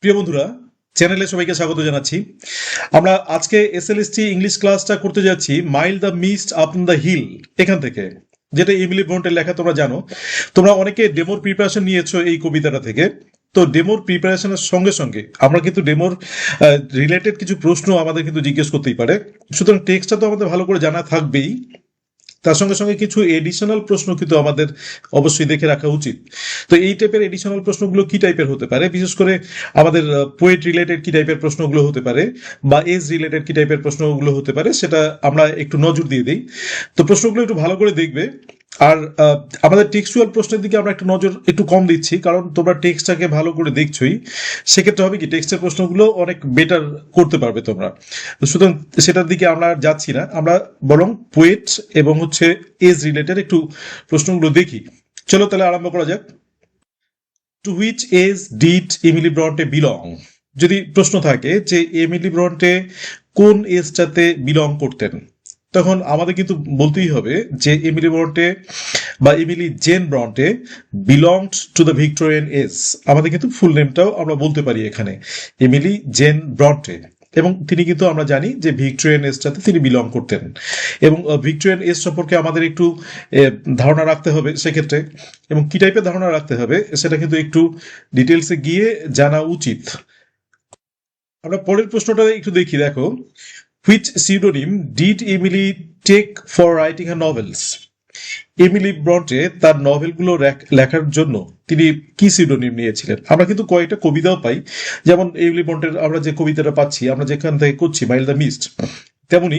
প্রিয় বন্ধুরা, চ্যানেলে সবাইকে স্বাগত জানাচ্ছি। আমরা আজকে এসএলএসটি ইংলিশ ক্লাসটা করতে যাচ্ছি mile the mist up the hill এখান থেকে, যেটা এমিলি ব্রন্টের লেখা। তোমরা জানো, তোমরা অনেকে ডেমোর প্রিপারেশন নিয়েছো এই কবিতাটা থেকে। তো ডেমোর প্রিপারেশনের সঙ্গে সঙ্গে আমরা কিন্তু ডেমোর রিলেটেড কিছু প্রশ্ন আমাদের কিন্তু জিজ্ঞেস করতেই পারে। সুতরাং টেক্সটটা তো আমাদের ভালো করে জানা থাকবেই, তার সঙ্গে সঙ্গে কিছু এডিশনাল প্রশ্ন কিন্তু আমাদের অবশ্যই দেখে রাখা উচিত। তো এই টাইপের এডিশনাল প্রশ্নগুলো কি টাইপের হতে পারে, বিশেষ করে আমাদের পোয়েট রিলেটেড কি টাইপের প্রশ্নগুলো হতে পারে, বা এজ রিলেটেড কি টাইপের প্রশ্নগুলো হতে পারে, সেটা আমরা একটু নজর দিয়ে দিই। তো প্রশ্নগুলো একটু ভালো করে দেখবে। আর আমাদের টেক্সচুয়াল প্রশ্নের দিকে আমরা একটু নজর একটু কম দিচ্ছি, কারণ তোমরা টেক্সটটাকে ভালো করে দেখছোই। সেক্ষেত্রে হবে কি, টেক্সটের প্রশ্নগুলো অনেক বেটার করতে পারবে তোমরা। সুতরাং সেটার দিকে আমরা আর যাচ্ছি না, আমরা বরং পোয়েট এবং হচ্ছে এজ রিলেটেড একটু প্রশ্নগুলো দেখি। চলো তাহলে আরম্ভ করা যাক। To which age did Emily Bronte belong? যদি প্রশ্ন থাকে যে এমিলি ব্রন্টে কোন এজটাতে বিলং করতেন, তখন আমাদের কিন্তু বলতেই হবে যে এমিলি ব্রন্টে বা Emily Jane Bronte belonged to the Victorian age. আমাদের কিন্তু ফুল নেমটাও আমরা বলতে পারি এখানে, এমিলি জেন ব্রন্টে। এবং তিনি কিন্তু আমরা জানি যে ভিক্টোরিয়ান এজটাতে তিনি বিলং করতেন। এবং ভিক্টোরিয়ান এজ সম্পর্কে আমাদের একটু ধারণা রাখতে হবে সেক্ষেত্রে, এবং কি টাইপের ধারণা রাখতে হবে সেটা কিন্তু একটু ডিটেলসে গিয়ে জানা উচিত। আমরা পরের প্রশ্নটা একটু দেখি। দেখো, which pseudonym did Emily take for writing her novels? Emily Bronte তার নভেলগুলো লেখার জন্য তিনি কি সিউডোনিম নিয়েছিলেন? আমরা কিন্তু কয়েকটা কবিতাও পাই, যেমন এমিলি ব্রন্টের আমরা যে কবিতাটা পাচ্ছি, আমরা যেখান থেকে করছি মাইল দ্য মিস্ট, তেমনি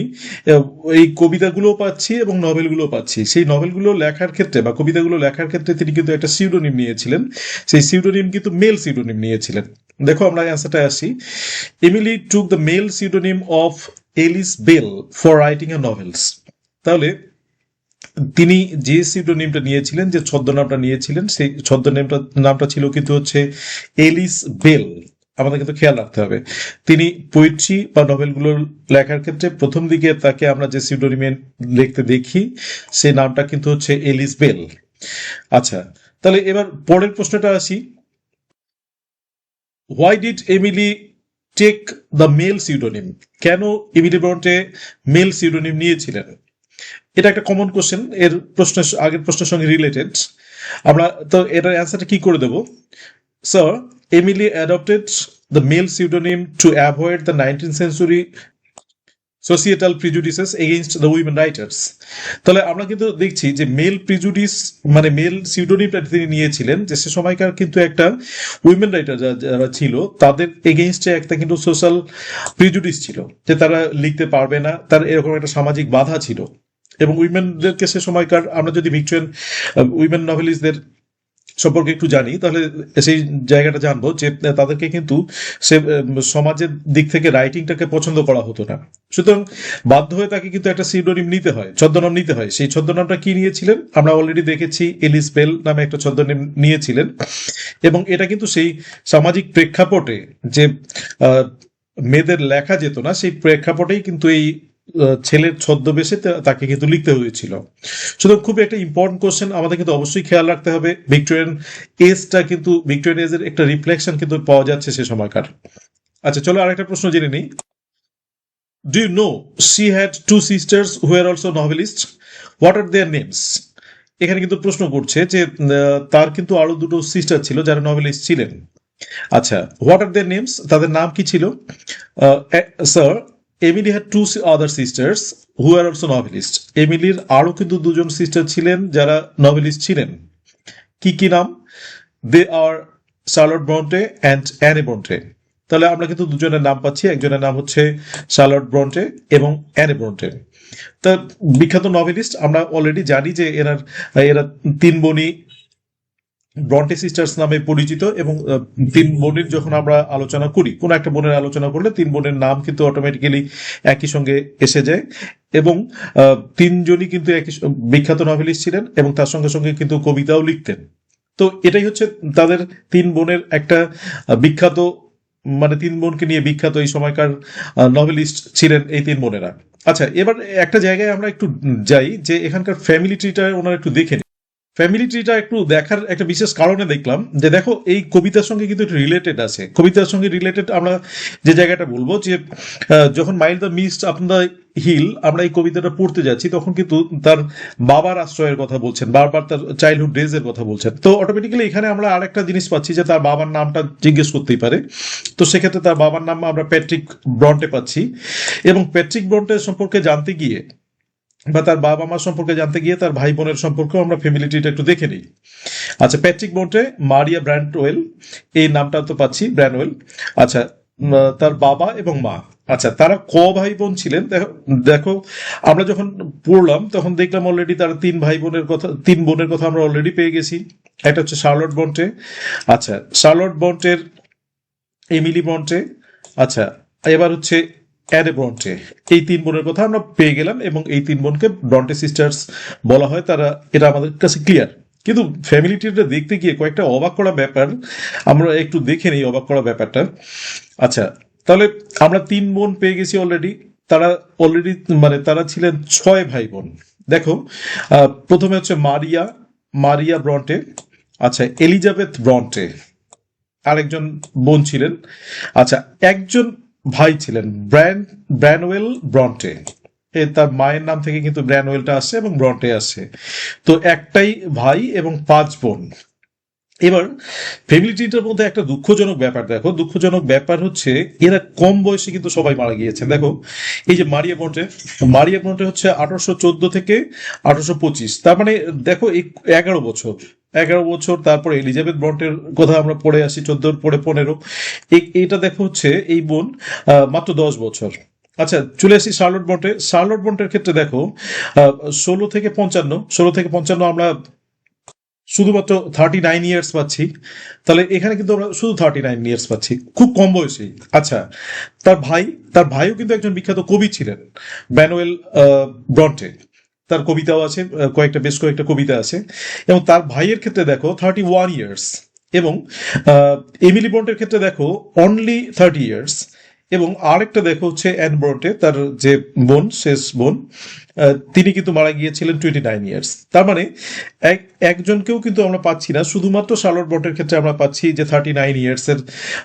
এই কবিতাগুলো পাচ্ছি এবং নভেলগুলো পাচ্ছি। সেই নভেলগুলো লেখার ক্ষেত্রে বা কবিতাগুলো লেখার ক্ষেত্রে তিনি কিন্তু একটা সিউডোনিম নিয়েছিলেন। সেই সিউডোনিম কিন্তু মেল সিউডোনিম নিয়েছিলেন। দেখো আমরা অ্যান্সারটা আসি। Emily took the male pseudonym of Ellis Bell for writing a novels. তাহলে তিনি যে সিউডোনিমটা নিয়েছিলেন, যে ছদ্মনামটা নিয়েছিলেন, সেই নামটা ছিল কিন্তু হচ্ছে এলিস বেল। আমাদের কিন্তু খেয়াল রাখতে হবে, তিনি পোয়েট্রি বা নভেলগুলো লেখার ক্ষেত্রে প্রথম দিকে তাকে আমরা যে সিউডোনিমে লিখতে দেখি, সেই নামটা কিন্তু হচ্ছে এলিস বেল। আচ্ছা, তাহলে এবার পরের প্রশ্নটা আসি। Why did Emily take the male pseudonym? কেন এমিলি ব্রন্টে মেল সিউডোনিম নিয়েছিলেন? এটা একটা কমন কোশ্চেন, এর প্রশ্নের আগের প্রশ্নের সঙ্গে রিলেটেড। আমরা তো এটার অ্যান্সারটা কি করে দেব? Sir, Emily adopted the male pseudonym to avoid the 19th century societal prejudices against the women writers. তাহলে আমরা কিন্তু দেখছি যে মেল প্রিজুডিস মানে মেল সিউডোনিমটা তিনি নিয়েছিলেন, যে সে সময়কার কিন্তু একটা উইমেন রাইটার যারা ছিল তাদের এগেইনস্টে একটা কিন্তু সোশ্যাল প্রিজুডিস ছিল, যে তারা লিখতে পারবে না, তার এরকম একটা সামাজিক বাধা ছিল। এবং উইমেনদেরকে সে সময়কার আমরা যদি ভিক্টোরিয়ান উইমেন নভেলিস্টদের সম্পর্কে একটু জানি, তাহলে সেই জায়গাটা জানবো যে তাদেরকে কিন্তু সে সমাজের দিক থেকে রাইটিংটাকে পছন্দ করা হতো না। সুতরাং বাধ্য হয়ে তাকে কিন্তু একটা সিউডোনিম নিতে হয়, ছদ্মনাম নিতে হয়। সেই ছদ্মনামটা কি নিয়েছিলেন আমরা অলরেডি দেখেছি, এলিস বেল নামে একটা ছদ্মনাম নিয়েছিলেন। এবং এটা কিন্তু সেই সামাজিক প্রেক্ষাপটে যে মেয়েদের লেখা যেত না, সেই প্রেক্ষাপটেই কিন্তু এই ছেলের ছদ্মবেশে তাকে কিন্তু লিখতে হয়েছিল। সুতরাং খুব একটা ইম্পর্টেন্ট কোশ্চেন, আমাদের কিন্তু অবশ্যই খেয়াল রাখতে হবে। ভিক্টোরিয়ান এজটা কিন্তু ভিক্টোরিয়ান এজের একটা রিফ্লেকশন কিন্তু পাওয়া যাচ্ছে সে সময়কার। আচ্ছা, চলো আরেকটা প্রশ্ন জেনে নিই। Do you know she had two sisters who are also novelist? What are their names? এখানে কিন্তু প্রশ্ন করছে যে তার কিন্তু আরো দুটো সিস্টার ছিল যারা নভেলিস্ট ছিলেন। আচ্ছা, হোয়াট আর দেয়ার নেমস? তাদের নাম কি ছিল? Sir, Emily had two other sisters who are also novelist. এমিলির আরো কিন্তু দুজন সিস্টার ছিলেন যারা নভেলিস্ট ছিলেন। কি কি নাম? দে আর শার্লট ব্রন্টে অ্যান্ড অ্যানি ব্রন্টে। তাহলে আমরা কিন্তু দুজনের নাম পাচ্ছি, একজনের নাম হচ্ছে শার্লট ব্রন্টে এবং অ্যানি ব্রন্টে। তা বিখ্যাত নভেলিস্ট, আমরা অলরেডি জানি যে এরা তিন বোনই ব্রন্টে সিস্টার্স নামে পরিচিত। এবং তিন বোনের যখন আমরা আলোচনা করি, কোন একটা বোনের আলোচনা করলে তিন বোনের নাম কিন্তু অটোমেটিক্যালি একই সঙ্গে এসে যায়। এবং তিনজনই কিন্তু একই বিখ্যাত নভেলিস্ট ছিলেন এবং তার সঙ্গে সঙ্গে কিন্তু কবিতাও লিখতেন। তো এটাই হচ্ছে তাদের তিন বোনের একটা বিখ্যাত, মানে তিন বোনকে নিয়ে বিখ্যাত এই সময়কার নভেলিস্ট ছিলেন এই তিন বোনেরা। আচ্ছা, এবার একটা জায়গায় আমরা একটু যাই, যে এখানকার ফ্যামিলি ট্রিটা ওনারা একটু দেখে নিই। ফ্যামিলি ট্রিটা একটু দেখার একটা বিশেষ কারণে দেখলাম যে দেখো এই কবিতার সঙ্গে কিন্তু একটু রিলেটেড আছে। কবিতার সঙ্গে রিলেটেড আমরা যে জায়গাটা বলবো যে যখন mile the mist up the hill আমরা এই কবিতাটা পড়তে যাচ্ছি তখন কিন্তু তার বাবার আশ্রয়ের কথা বলছেন, বারবার তার চাইল্ডহুড ডেজ এর কথা বলছেন। তো অটোমেটিক্যালি এখানে আমরা আরেকটা জিনিস পাচ্ছি যে তার বাবার নামটা জিজ্ঞেস করতেই পারে। তো সেক্ষেত্রে তার বাবার নাম আমরা প্যাট্রিক ব্রন্টে পাচ্ছি, এবং প্যাট্রিক ব্রন্টে সম্পর্কে জানতে গিয়ে বা তার বাবা মা সম্পর্কে জানতে গিয়ে তার ভাই বোনের সম্পর্কেও আমরা ফ্যামিলি ট্রিটা একটু দেখে নিই। আচ্ছা, প্যাট্রিক ব্রন্টে, মারিয়া ব্র্যান্ডওয়েল, এই নামটা তো পাচ্ছি, ব্র্যান্ডওয়েল। আচ্ছা, তার বাবা এবং মা, আচ্ছা তারা ক ভাই বোন ছিলেন দেখো। দেখো আমরা যখন পড়লাম তখন দেখলাম অলরেডি তারা তিন বোনের কথা আমরা অলরেডি পেয়ে গেছি। একটা হচ্ছে শার্লট ব্রন্টে, আচ্ছা শার্লট ব্রন্টের এমিলি ব্রন্টে, আচ্ছা এবার হচ্ছে অ্যানে ব্রন্টে। এই তিন বোনের কথা আমরা পেয়ে গেলাম এবং এই তিন বোনকে ব্রন্টে সিস্টার্স বলা হয়। তারা, এটা আমাদের কাছে ক্লিয়ার। কিন্তু ফ্যামিলি ট্রিটা দেখতে গিয়ে কয়েকটা অবাক করা ব্যাপার আমরা একটু দেখে নিই, অবাক করা ব্যাপারটা। আচ্ছা, তাহলে আমরা তিন বোন পেয়ে গেছি অলরেডি। তারা অলরেডি মানে তারা ছিলেন 6 ভাই বোন। দেখো প্রথমে হচ্ছে মারিয়া ব্রন্টে, আচ্ছা এলিজাবেথ ব্রন্টে, আরেকজন বোন ছিলেন। আচ্ছা, একজন ভাই ছিলেন ব্র্যানওয়েল ব্রন্টে। তার মায়ের নাম থেকে কিন্তু ব্র্যানওয়েলটা আসছে এবং ব্রন্টে আসছে। তো একটাই ভাই এবং 5 বোন। এবার ফ্যামিলি ট্রিটার মধ্যে একটা দুঃখজনক ব্যাপার দেখো, দুঃখজনক ব্যাপার হচ্ছে এরা কম বয়সে কিন্তু সবাই মারা গিয়েছেন। দেখো এই যে মারিয়া ব্রন্টে হচ্ছে 1814 থেকে 1825, তার মানে দেখো এই 11 বছর। তারপরে এলিজাবেথ ব্রন্টের কথা আমরা পড়ে আসি 14 পড়ে 15। এটা দেখো হচ্ছে এই বোন মাত্র 10 বছর। আচ্ছা, চলে আসি শার্লট ব্রন্টের ক্ষেত্রে দেখো 16 থেকে 55 আমরা শুধুমাত্র 39 ইয়ার্স পাচ্ছি। তাহলে এখানে কিন্তু আমরা শুধু 39 ইয়ার্স পাচ্ছি, খুব কম বয়সী। আচ্ছা, তার ভাইও কিন্তু একজন বিখ্যাত কবি ছিলেন, ম্যানুয়েল ব্রন্টে। তার কবিতাও আছে, বেশ কয়েকটা কবিতা আছে। এবং তার ভাইয়ের ক্ষেত্রে দেখো 31 ইয়ার্স, এবং এমিলি ব্রন্টের ক্ষেত্রে দেখো অনলি 30 ইয়ার্স। এবং আরেকটা দেখো হচ্ছে অ্যান ব্রন্টে, তার যে শেষ বোন, তিনি কিন্তু মারা গিয়েছিলেন 29 ইয়ার্স। তার মানে একজনকেও কিন্তু আমরা পাচ্ছি না, শুধুমাত্র শার্লট ব্রন্টের ক্ষেত্রে আমরা পাচ্ছি যে 39 ইয়ার্স এর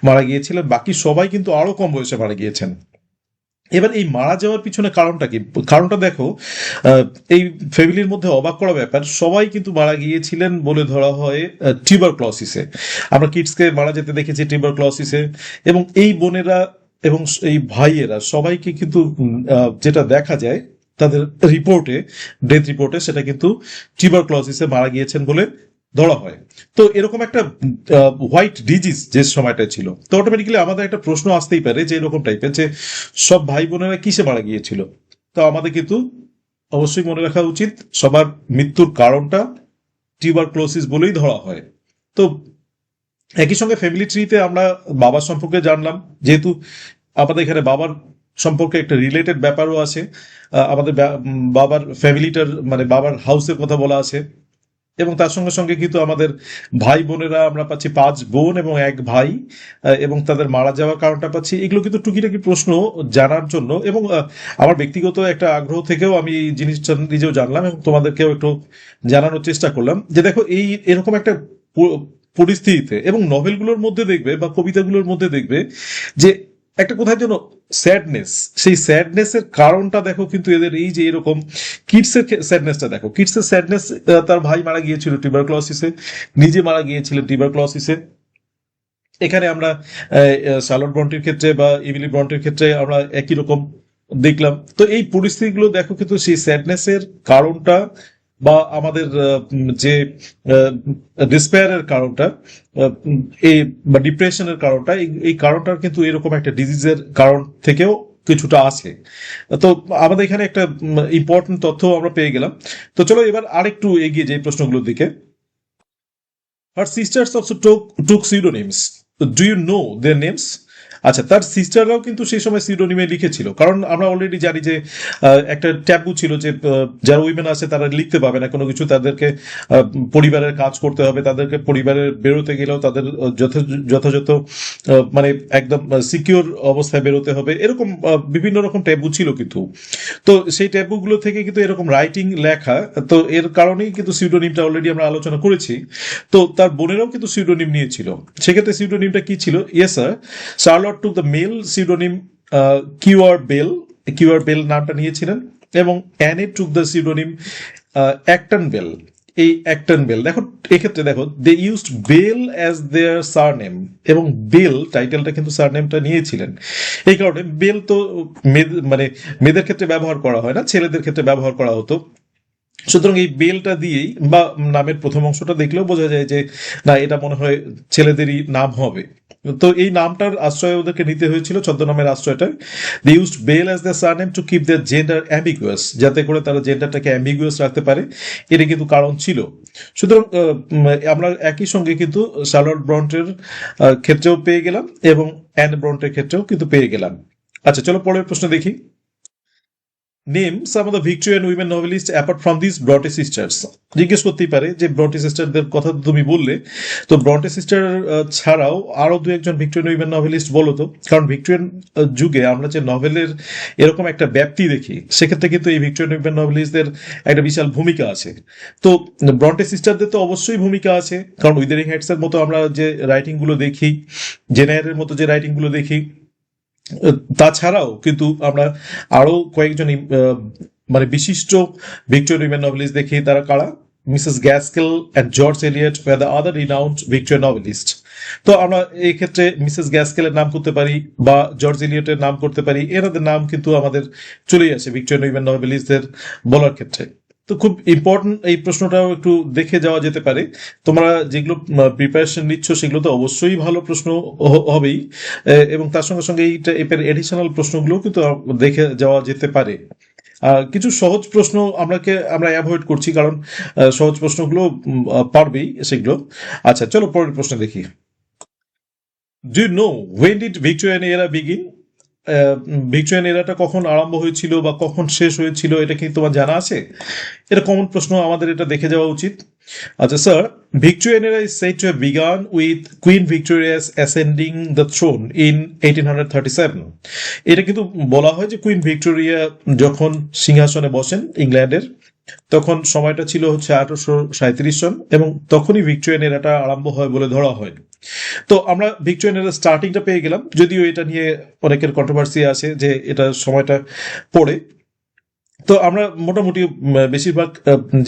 মারা গিয়েছিলেন, বাকি সবাই কিন্তু আরো কম বয়সে মারা গিয়েছেন। এবার এই মারা যাওয়ার পিছনে কারণটা কি? কারণটা দেখো, এই ফ্যামিলির মধ্যে অবাক করা ব্যাপার, সবাই কিন্তু মারা গিয়েছিলেন বলে ধরা হয় টিউবারক্লোসিসে। আমরা কিডসকে মারা যেতে দেখেছি টিউবারক্লোসিসে, এবং এই বোনেরা এবং এই ভাইয়েরা সবাইকে কিন্তু যেটা দেখা যায় তাদের ডেথ রিপোর্টে, সেটা কিন্তু টিউবারক্লোসিসে মারা গিয়েছেন বলে ধরা হয়। তো এরকম একটা হোয়াইট ডিজিজ যে সময়টা ছিল, তো অটোমেটিক্যালি আমাদের একটা প্রশ্ন আসতেই পারে যে এরকম টাইপের যে সব ভাই বোনেরা কিসে মারা গিয়েছিল। তো আমাদের কিন্তু অবশ্যই মনে রাখা উচিত সবার মৃত্যুর কারণটা টিউবারক্লোসিস বলেই ধরা হয়। তো একই সঙ্গে ফ্যামিলি ট্রিতে আমরা বাবার সম্পর্কে জানলাম, যেহেতু আমাদের এখানে বাবার সম্পর্কে একটা রিলেটেড ব্যাপারও আছে। আমাদের বাবার ফ্যামিলিটার মানে বাবার হাউসের কথা বলা আছে, এবং তার সঙ্গে সঙ্গে কিন্তু আমাদের ভাই বোনেরা আমরা পাচ্ছি 5 বোন এবং 1 ভাই, এবং তাদের মারা যাওয়ার কারণটা পাচ্ছি। এগুলো কিন্তু টুকিটাকি প্রশ্ন জানার জন্য, এবং আমার ব্যক্তিগত একটা আগ্রহ থেকেও আমি এই জিনিসটা নিজেও জানলাম এবং তোমাদেরকেও একটু জানানোর চেষ্টা করলাম যে দেখো এরকম একটা পরিস্থিতিতে, এবং নভেলগুলোর মধ্যে দেখবে বা কবিতাগুলোর মধ্যে দেখবে যে একটা কোথায় যেন স্যাডনেস, সেই স্যাডনেসের কারণটা দেখো কিন্তু এদের এই যে এরকম কিডসের স্যাডনেসটা দেখো, কিডসের স্যাডনেস, তার ভাই মারা গিয়েছিল টিউবারক্লোসিসে, নিজে মারা গিয়েছিলেন টিউবারক্লোসিসে। এখানে আমরা শার্লট ব্রন্টির ক্ষেত্রে বা এমিলি ব্রন্টির ক্ষেত্রে আমরা একই রকম দেখলাম। তো এই পরিস্থিতিগুলো দেখো কিন্তু সেই স্যাডনেসের কারণটা বা আমাদের যে ডিসপেয়ারের কারণটা, এই বা ডিপ্রেশনের কারণটা, এই কারণটার কিন্তু এরকম একটা ডিজিজের কারণ থেকেও কিছুটা আছে। তো আমাদের এখানে একটা ইম্পর্টেন্ট তথ্য আমরা পেয়ে গেলাম। তো চলো এবার আরেকটু এগিয়ে যাই প্রশ্নগুলোর দিকে। Her sisters also took pseudonyms. Do you know their names? আচ্ছা, তার সিস্টাররাও কিন্তু সেই সময় সিউডোনিমে লিখেছিল, কারণ আমরা অলরেডি জানি যে একটা ট্যাবু ছিল যে যারা উইমেন আছে তারা লিখতে পাবে না কোনো কিছু, তাদেরকে পরিবারের কাজ করতে হবে, তাদেরকে পরিবারের বেরোতে গেলেও তাদের যথাযথ মানে একদম সিকিউর অবস্থায় বেরোতে হবে, এরকম বিভিন্ন রকম ট্যাবু ছিল কিন্তু। তো সেই ট্যাবুগুলো থেকে কিন্তু এরকম রাইটিং লেখা, তো এর কারণেই কিন্তু সিউডোনিমটা অলরেডি আমরা আলোচনা করেছি। তো তার বোনেরাও কিন্তু সিউডোনিম নিয়েছিল। সেক্ষেত্রে সিউডোনিমটা কি ছিল? Yes sir, Charlotte took the male pseudonym Currer Bell. Currer Bell নামটা নিয়েছিলেন, এবং Anne took the pseudonym Acton Bell. এই অ্যাক্টন বেল, দেখো এক্ষেত্রে দেখো they used Bell as their surname, এবং বেল টাইটেলটা কিন্তু সারনেমটা নিয়েছিলেন। এই কারণে বেল তো মানে মেয়েদের ক্ষেত্রে ব্যবহার করা হয় না, ছেলেদের ক্ষেত্রে ব্যবহার করা হতো। সুতরাং এই বেলটা দিয়েই বা নামের প্রথম অংশটা দেখলেও বোঝা যায় যে না, এটা মনে হয় ছেলেদেরই নাম হবে। তো এই নামটার আশ্রয় ওদেরকে নিতে হয়েছিল, ছদ্মনামের আশ্রয়টা। They used Bell as the surname to keep the gender ambiguous, যাতে করে তারা জেন্ডারটাকে অ্যাম্বিগুয়াস রাখতে পারে, এটা কিন্তু কারণ ছিল। সুতরাং আমরা একই সঙ্গে কিন্তু শার্লট ব্রন্টের ক্ষেত্রেও পেয়ে গেলাম, এবং অ্যান ব্রন্টের ক্ষেত্রেও কিন্তু পেয়ে গেলাম। আচ্ছা, চলো পরের প্রশ্ন দেখি। Name some of the Victorian women novelist apart from this Bronte sisters. জিজ্ঞেস করতেই পারে যে ব্রন্টে সিস্টারদের কথা তো তুমি বললে, তো ব্রন্টে সিস্টার ছাড়াও আরো দু একজন ভিক্টোরিয়ান উইমেন নভেলিস্ট বলো তো। কারণ ভিক্টোরিয়ান যুগে আমরা যে নভেলের এরকম একটা ব্যাপ্তি দেখি, সেক্ষেত্রে কিন্তু এই ভিক্টোরিয়ান উইমেন নভেলিস্টদের একটা বিশাল ভূমিকা আছে। তো ব্রন্টে সিস্টারদের তো অবশ্যই ভূমিকা আছে, কারণ উইদারিং হেডস এর মতো আমরা যে রাইটিং গুলো দেখি, জেনারের মতো যে রাইটিং গুলো দেখি, তাছাড়াও কিন্তু আমরা আরো কয়েকজন মানে বিশিষ্ট ভিক্টোরিয়ান উইমেন নভেলিস্ট দেখি। তারা কারা? Mrs Gaskell and George Eliot were the other renowned Victorian novelist. তো আমরা এই ক্ষেত্রে মিসেস গ্যাস্কেলের নাম করতে পারি বা জর্জ এলিয়টের নাম করতে পারি, এনাদের নাম কিন্তু আমাদের চলেই আসে ভিক্টোরিয়ান উইমেন নভেলিস্টদের বলার ক্ষেত্রে। তো খুব ইম্পর্টেন্ট এই প্রশ্নটাও একটু দেখে যাওয়া যেতে পারে। তোমরা যেগুলো প্রিপারেশন নিচ্ছ সেগুলো তো অবশ্যই ভালো প্রশ্ন হবেই, এবং তার সঙ্গে সঙ্গে এই টাইপের এডিশনাল প্রশ্নগুলো কিন্তু দেখে যাওয়া যেতে পারে। কিছু সহজ প্রশ্ন আমরা অ্যাভয়েড করছি, কারণ সহজ প্রশ্নগুলো পারবেই সেগুলো। আচ্ছা, চলো পরের প্রশ্ন দেখি। Do you know when did Victorian era begin? Victorian এরাটা কখন আরম্ভ হয়েছিল বা কখন শেষ হয়েছিল, এটা কি তোমার জানা আছে? এটা কমন প্রশ্ন, আমাদের এটা দেখে যাওয়া উচিত। আচ্ছা স্যার, ভিক্টোরিয়ান এরা is said to have began with queen victorious ascending the thrown in 1837। এটা কিন্তু বলা হয় যে কুইন ভিক্টোরিয়া যখন সিংহাসনে বসেন ইংল্যান্ডের, তখন সময়টা ছিল হচ্ছে 1837 সন, এবং তখনই ভিক্টোরিয়ান এরাটা আরম্ভ হয় বলে ধরা হয়। তো আমরা ভিক্টোরিয়ান এরা স্টার্টিংটা পেয়ে গেলাম, যদিও এটা নিয়ে অনেকের কন্ট্রোভার্সি আছে যে এটা সময়টা পড়ে। তো আমরা মোটামুটি বেশিরভাগ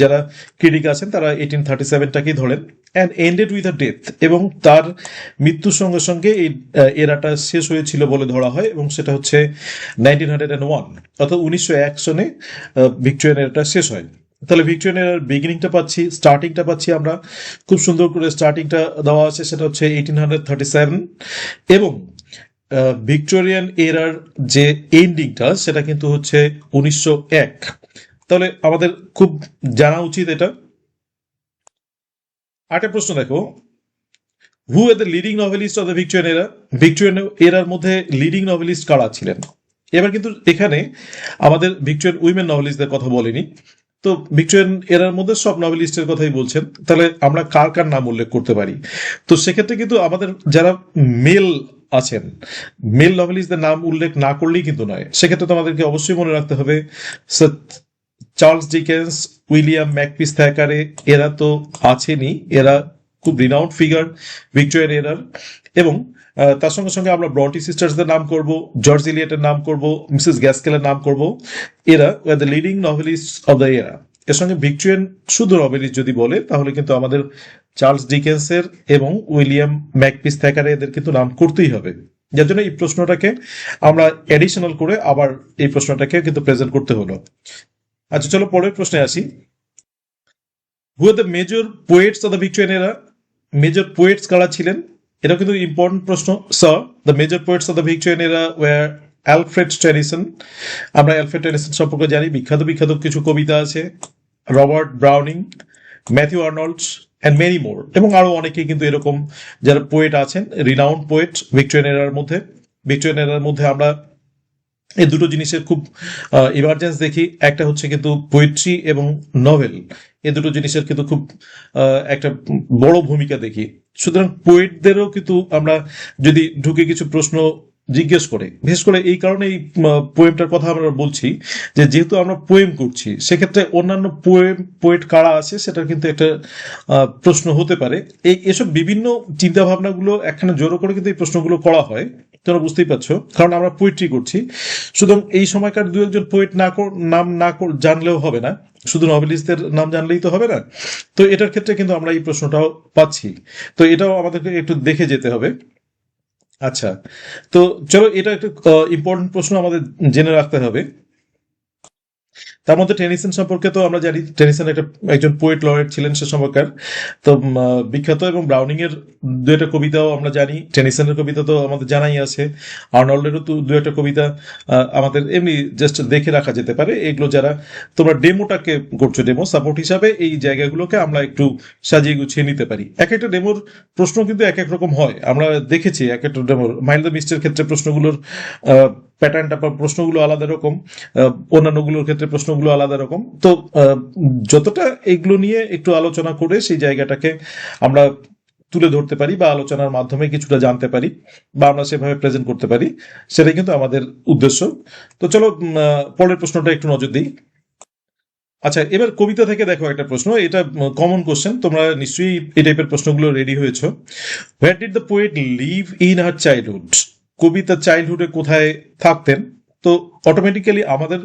যারা ক্রিটিক আছেন তারা 1837টাকেই ধরেন, and ended with a death, এবং তার মৃত্যুর সঙ্গে সঙ্গে এই এরাটা শেষ হয়েছিল বলে ধরা হয়, এবং সেটা হচ্ছে 1901, অর্থাৎ 1901 সনে ভিক্টোরিয়ান এরাটা শেষ হয়। তাহলে ভিক্টোরিয়ান এরার বিগিনিংটা পাচ্ছি, স্টার্টিংটা পাচ্ছি আমরা, খুব সুন্দর করে স্টার্টিংটা দেওয়া আছে, সেটা হচ্ছে 1837, এবং ভিক্টোরিয়ান এরার যে এন্ডিংটা সেটা কিন্তু হচ্ছে 1901। তাহলে আমাদের খুব জানা উচিত এটা। আরেকটা প্রশ্ন দেখো, who are the leading novelist of the Victorian era? Victorian এরার মধ্যে লিডিং নভেলিস্ট কারা ছিলেন? এবার কিন্তু এখানে আমাদের ভিক্টোরিয়ান উইমেন নভেলিস্টদের কথা বলেনি, তো ভিক্টোরিয়ান এরার মধ্যে সব নভেলিস্টের কথাই বলছেন। তাহলে আমরা কার কার নাম উল্লেখ করতে পারি? তো সেক্ষেত্রে কিন্তু আমাদের যারা মেল আছেন, মেল নভেলিস্টদের নাম উল্লেখ না করলেই কিন্তু নয়। সেক্ষেত্রে তো আমাদেরকে অবশ্যই মনে রাখতে হবে চার্লস ডিকেন্স, উইলিয়াম ম্যাকপিস থ্যাকারে, এরা তো আছেনই, এরা খুব রিনাউন্ড ফিগার ভিক্টোরিয়ান এরার। এবং তার সঙ্গে সঙ্গে আমরা ব্রন্টি সিস্টার্সদের নাম করব, জর্জ এলিয়টের নাম করব, মিসেস গ্যাস্কেলের নাম করব। এরা were the leading novelist of the era. এর সঙ্গে ভিক্টোরিয়ান শুধু নভেলিস্ট যদি বলে, তাহলে কিন্তু আমাদের চার্লস ডিকেন্সের এবং উইলিয়াম ম্যাকপিস থ্যাকারে এদের কিন্তু নাম করতেই হবে। যার জন্য এই প্রশ্নটাকে আমরা এডিশনাল করে আবার এই প্রশ্নটাকে কিন্তু প্রেজেন্ট করতে হলো। আচ্ছা, চলো পরের প্রশ্নে আসি। Who are the major poets of the Victorian era? Major poets কারা ছিলেন? এটা কিন্তু ইম্পর্টেন্ট প্রশ্ন। Sir, the major poets of the Victorian era were Alfred Tennyson. আমরা অ্যালফ্রেড টেনিসন সম্পর্কে জানি, বিখ্যাত বিখ্যাত কিছু কবিতা আছে। Robert Browning, Matthew Arnolds and many more, এবং আরো অনেকেই কিন্তু এরকম যারা পোয়েট আছেন, রিনাউন্ড পোয়েট ভিক্টোরিয়ান এরার মধ্যে। ভিক্টোরিয়ান মধ্যে আমরা এই দুটো জিনিসের খুব ইমার্জেন্স দেখি। একটা হচ্ছে কিন্তু পোয়েট্রি এবং নভেল, এই দুটো জিনিসের কিন্তু খুব একটা বড় ভূমিকা দেখি। সুতরাং পোয়েটদেরও কিন্তু আমরা যদি ঢুকে কিছু প্রশ্ন জিজ্ঞেস করে, বিশেষ করে এই কারণে এই পোয়েমটার কথা আমরা বলছি যে যেহেতু আমরা পোয়েম করছি, সেক্ষেত্রে অন্যান্য পোয়েট কারা আছে সেটার কিন্তু একটা প্রশ্ন হতে পারে। এসব বিভিন্ন চিন্তা ভাবনাগুলো একখানে জড়ো করে কিন্তু এই প্রশ্নগুলো করা হয়, তোমরা বুঝতেই পারছো, কারণ আমরা পোয়েট্রি করছি। সুতরাং এই সময়কার দু একজন পোয়েট নাম জানলেও হবে না, শুধু নভেলিস্টদের নাম জানলেই তো হবে না। তো এটার ক্ষেত্রে কিন্তু আমরা এই প্রশ্নটাও পাচ্ছি, তো এটাও আমাদেরকে একটু দেখে যেতে হবে। আচ্ছা, তো চলো, এটা একটা ইম্পর্টেন্ট প্রশ্ন আমাদের জেনে রাখতে হবে। তার মধ্যে টেনিসন সম্পর্কে তো আমরা জানি, টেনিসন একজন পোয়েট লরেট ছিলেন সে সময়কার। তো বিখ্যাত, এবং ব্রাউনিং এর দু একটা কবিতাও আমরা জানি। টেনিসনের কবিতা তো আমাদের জানাই আছে, আর্নল্ডেরও তো দু একটা কবিতা আমাদের এমনি জাস্ট দেখে রাখা যেতে পারে। এগুলো যারা তোমরা ডেমোটাকে করছো, ডেমো সাপোর্ট হিসাবে এই জায়গাগুলোকে আমরা একটু সাজিয়ে গুছিয়ে নিতে পারি। এক একটা ডেমোর প্রশ্ন কিন্তু এক এক রকম হয়, আমরা দেখেছি। এক একটা ডেমোর মাইন্ড দ্য মিস্টের ক্ষেত্রে প্রশ্নগুলোর প্যাটার্নটা বা প্রশ্নগুলো আলাদা রকম, অন্যান্যগুলোর ক্ষেত্রে প্রশ্নগুলো আলাদা রকম। তো যতটা এগুলো নিয়ে একটু আলোচনা করে সেই জায়গাটাকে আমরা তুলে ধরতে পারি বা আলোচনার মাধ্যমে কিছুটা জানতে পারি বা আমরা সেভাবে প্রেজেন্ট করতে পারি, সেটাই কিন্তু আমাদের উদ্দেশ্য। তো চলো পরের প্রশ্নটা একটু নজর দিই। আচ্ছা, এবার কবিতা থেকে দেখো একটা প্রশ্ন, এটা কমন কোশ্চেন, তোমরা নিশ্চয়ই এই টাইপের প্রশ্নগুলো রেডি হয়েছো। Where did the poet live in her childhood? কবি তার চাইল্ডহুডে কোথায় থাকতেন? তো অটোমেটিক্যালি আমাদের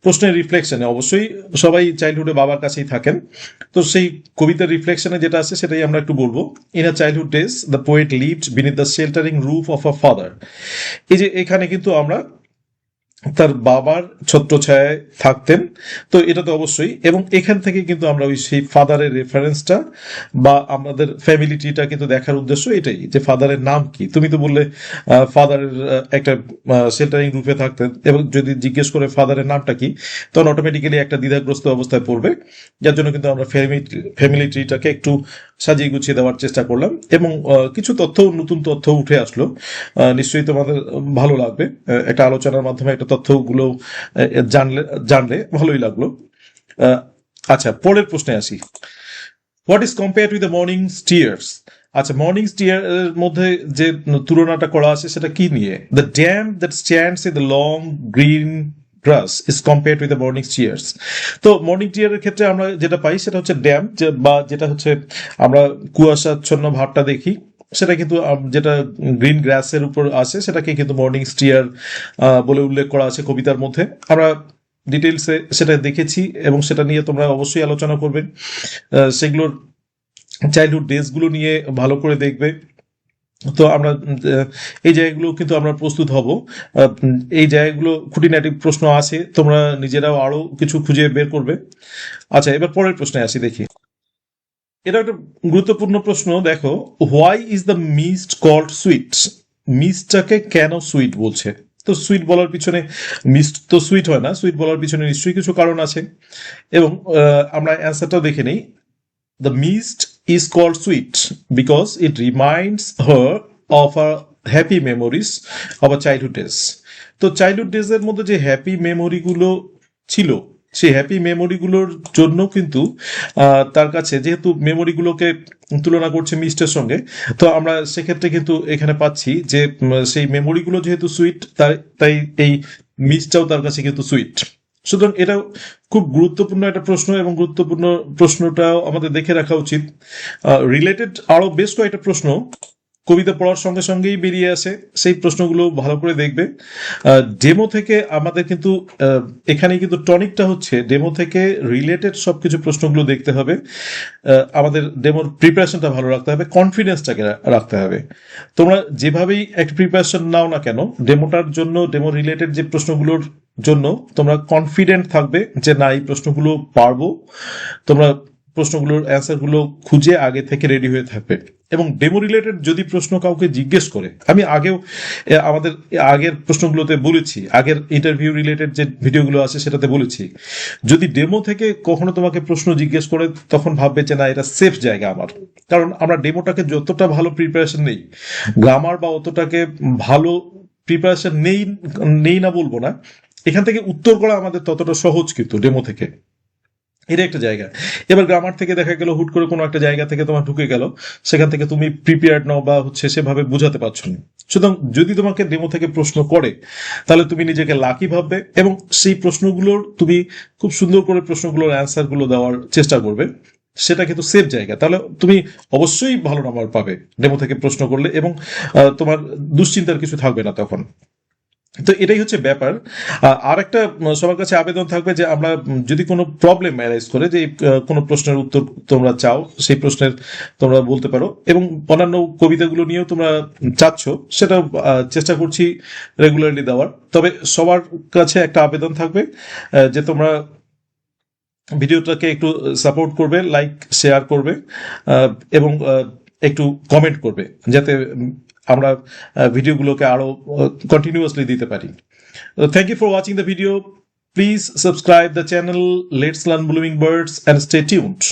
প্রশ্নের রিফ্লেকশনে অবশ্যই সবাই চাইল্ডহুডে বাবার কাছেই থাকেন। তো সেই কবিতার রিফ্লেকশনে যেটা আছে সেটাই আমরা একটু বলবো। In a childhood days the poet lived beneath the sheltering roof of a father. এই যে এখানে কিন্তু আমরা তার বাবার ছত্রছায়ায় থাকতেন, তো এটা তো অবশ্যই। এবং এখান থেকে কিন্তু আমরা ওই সেই ফাদারের রেফারেন্সটা বা আমাদের ফ্যামিলি ট্রিটা কিন্তু দেখার উদ্দেশ্য এটাই, যে ফাদারের নাম কি। তুমি তো বললে ফাদারের একটা শেল্টারিং রূপে থাকতেন, এবং যদি জিজ্ঞেস করে ফাদারের নামটা কি, তখন অটোমেটিক্যালি একটা দ্বিধাগ্রস্ত অবস্থায় পড়বে। যার জন্য কিন্তু আমরা ফ্যামিলি ট্রিটাকে একটু সাজিয়ে গুছিয়ে দেওয়ার চেষ্টা করলাম, এবং কিছু নতুন তথ্য উঠে আসলো। নিশ্চয়ই তোমাদের ভালো লাগবে, একটা আলোচনার মাধ্যমে একটা তথ্যগুলো জানলে ভালোই লাগলো। আচ্ছা, পরের প্রশ্নে আসি। What is compared with the morning steers? আচ্ছা, মর্নিং স্টিয়ার এর মধ্যে যে তুলনাটা করা আছে সেটা কি নিয়ে? The dam that stands in the long green grass is compared with the morning steers. তো মর্নিং টিয়ারের ক্ষেত্রে আমরা যেটা পাই সেটা হচ্ছে ড্যাম, বা যেটা হচ্ছে আমরা কুয়াশাচ্ছন্ন ভাবটা দেখি, সেটা কিন্তু যেটা গ্রিন গ্রাসের উপর আছে সেটাকে কিন্তু মর্নিং স্টিয়ার বলে উল্লেখ করা আছে কবিতার মধ্যে। আমরা ডিটেলসে সেটা দেখেছি, এবং সেটা নিয়ে তোমরা অবশ্যই আলোচনা করবে। সেগুলোর চাইল্ডহুড ডেজগুলো নিয়ে ভালো করে দেখবে। তো আমরা এই জায়গাগুলো কিন্তু আমরা প্রস্তুত হব। এই জায়গাগুলো খুঁটিনাটি প্রশ্ন আছে, তোমরা নিজেরাও আরো কিছু খুঁজে বের করবে। আচ্ছা, এবার পরের প্রশ্নে আসি, দেখি। এটা একটা গুরুত্বপূর্ণ প্রশ্ন। দেখো, why is the mist called sweet? মিস্টটাকে কেন সুইট বলছে? তো সুইট বলার পিছনে, মিস্ট তো সুইট হয় না, সুইট বলার পিছনে নিশ্চয়ই কিছু কারণ আছে, এবং আমরা অ্যান্সারটাও দেখে নিই। The mist is called sweet because it reminds her of her happy memories of her childhood days. তো চাইল্ডহুড ডেজ এর মধ্যে যে হ্যাপি মেমোরিগুলো ছিল, সেই হ্যাপি মেমোরিগুলোর জন্য কিন্তু তার কাছে, যেহেতু মেমোরিগুলোকে তুলনা করছে মিস্টের সঙ্গে, তো আমরা সেক্ষেত্রে কিন্তু এখানে পাচ্ছি যে সেই মেমোরিগুলো যেহেতু সুইট, তাই এই মিস্টটাও তার কাছে কিন্তু সুইট। সুতরাং এটা খুব গুরুত্বপূর্ণ একটা প্রশ্ন, এবং গুরুত্বপূর্ণ প্রশ্নটাও আমাদের দেখে রাখা উচিত। রিলেটেড আরো বেশ কয়েকটা প্রশ্ন কবিতা পড়ার সঙ্গে সঙ্গেই বেরিয়ে আসে, সেই প্রশ্নগুলো ভালো করে দেখবে। ডেমো থেকে আমাদের কিন্তু এখানে কিন্তু টনিকটা হচ্ছে ডেমো থেকে রিলেটেড সবকিছু প্রশ্নগুলো দেখতে হবে। আমাদের ডেমোর প্রিপারেশনটা ভালো রাখতে হবে, কনফিডেন্সটাকে রাখতে হবে। তোমরা যেভাবেই একটা প্রিপারেশন নাও না কেন, ডেমোটার জন্য, ডেমো রিলেটেড যে প্রশ্নগুলোর জন্য তোমরা কনফিডেন্ট থাকবে যে না, এই প্রশ্নগুলো পারবো। তোমরা প্রশ্নগুলোর অ্যান্সারগুলো খুঁজে আগে থেকে রেডি হয়ে থাকবে। এবং ডেমো রিলেটেড যদি প্রশ্ন কাউকে জিজ্ঞেস করে, আমি আগেও আমাদের আগের প্রশ্নগুলোতে বলেছি, আগের ইন্টারভিউ রিলেটেড যে ভিডিওগুলো আছে সেটাতে বলেছি, যদি ডেমো থেকে কখনো তোমাকে প্রশ্ন জিজ্ঞেস করে, তখন ভাববে যে না, এটা সেফ জায়গা আমার। কারণ আমরা ডেমোটাকে যতটা ভালো প্রিপারেশন নেই, গ্রামার বা অতটাকে ভালো প্রিপারেশন নেই না বলবো না, এখান থেকে উত্তর করা আমাদের ততটা সহজ কিন্তু ডেমো থেকে। এটা একটা জায়গা। এবার গ্রামার থেকে দেখা গেল হুট করে কোনো একটা জায়গা থেকে তোমার ঢুকে গেল, সেখান থেকে তুমি প্রিপেয়ার্ড নাও বা হচ্ছে সেভাবে বোঝাতে পারছো না। সুতরাং যদি তোমাকে ডেমো থেকে প্রশ্ন করে, তাহলে তুমি নিজেকে লাকি ভাববে এবং সেই প্রশ্নগুলোর তুমি খুব সুন্দর করে প্রশ্নগুলোর অ্যান্সার গুলো দেওয়ার চেষ্টা করবে। সেটা কিন্তু সেফ জায়গা, তাহলে তুমি অবশ্যই ভালো নাম্বার পাবে ডেমো থেকে প্রশ্ন করলে, এবং তোমার দুশ্চিন্তার কিছু থাকবে না তখন। তো এটাই হচ্ছে ব্যাপার। আর একটা সবার কাছে আবেদন থাকবে যে আমরা যদি কোনো প্রবলেম অ্যারাইজ করে যে কোনো প্রশ্নের উত্তর তোমরা চাও, সেই প্রশ্নের তোমরা বলতে পারো, এবং অন্যান্য কবিতাগুলো নিয়েও তোমরা চাচ্ছ, সেটা চেষ্টা করছি রেগুলারলি দেওয়ার। তবে সবার কাছে একটা আবেদন থাকবে যে তোমরা ভিডিওটাকে একটু সাপোর্ট করবে, লাইক শেয়ার করবে, এবং একটু কমেন্ট করবে, যাতে আমরা ভিডিওগুলোকে আরো কন্টিনিউয়াসলি দিতে পারি। Thank you for watching the video. Please subscribe the channel Let's Learn Blooming Birds and stay tuned.